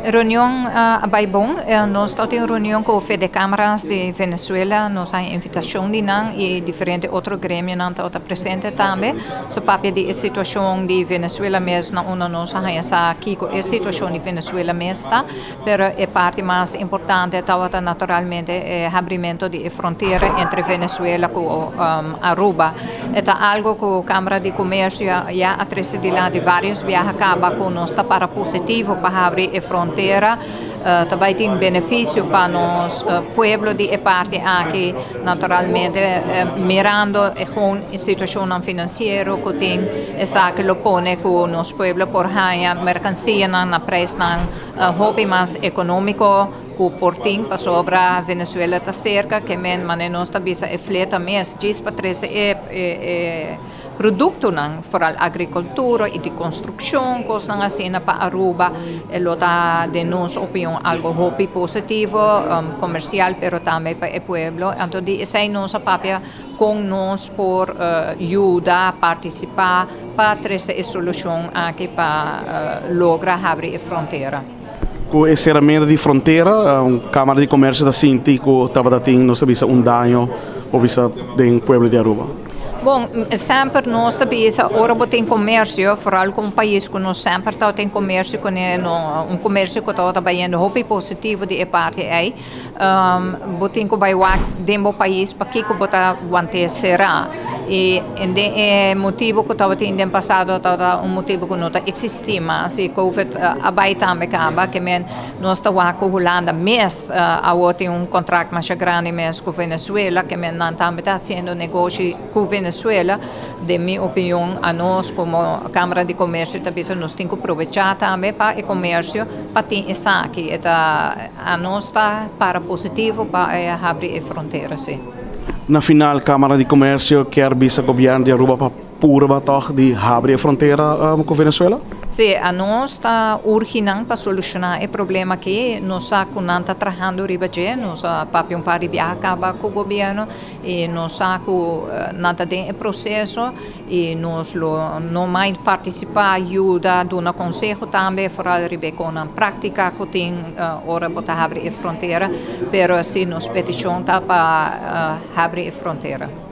Reunião bem bom. Nós estamos em reunião com o Fede Câmaras de Venezuela. Nós temos invitação de nós e diferentes outros grêmios não estão presentes também. So papel de situação de Venezuela mesmo, nós temos aqui com a situação de Venezuela mesmo, pero a parte mais importante é naturalmente o abrimento de fronteira entre Venezuela e Aruba. É algo que a Câmara de Comércio já atrás de lá de vários viagens acaba com nós para positivo para abrir a fronteira. Também tem benefício para nós, povo de parte aqui, naturalmente, mirando a situação financeira que tem, essa que lo põe com nós povo por ganhar mercancia na preço hobby mais econômico, que portim para sobre a Venezuela está cerca, que mas nós também é fleta mesmo, diz para três produto para a agricultura e de construção, coisas assim para Aruba, lota de nossa opinião algo hobby positivo, comercial, pero também para o povo. Então, essa é nossa papel com nós por ajudar, participar para trazer a solução aqui para lograr abrir a fronteira. Com esse encerramento de fronteira, a Câmara de Comércio da Sinti que estava tendo dano para o povo de Aruba. Bom, sempre nós também, ora tem comércio, vooral com um país que nós sempre tem comércio, com comércio que está trabalhando hobby positivo de parte aí, botem que vai dentro do país para que bota guante será. E é motivo que estava tendo no passado, motivo que não existia, mas o Covid também acaba, que nós estamos com a Holanda mesmo, tem contrato mais grande mesmo com a Venezuela, que nós também está fazendo negócio com a Venezuela. De minha opinião, a nós como Câmara de Comércio também nós temos que aproveitar também para o comércio, para ter isso aqui, a nós está para positivo para abrir a fronteira, sim. Na final, a Câmara de Comércio quer ver o governo de Aruba para pura de abrir a fronteira com a Venezuela? Sim, a nós está urgente para solucionar o problema que nós estamos trabalhando riba de nós papi par viajar acaba com o governo e nós nada tem o processo e nós não mais participar ajuda do um conselho também para riba com a prática que tem hora para abrir a fronteira, pero assim nós petição tá para abrir a fronteira.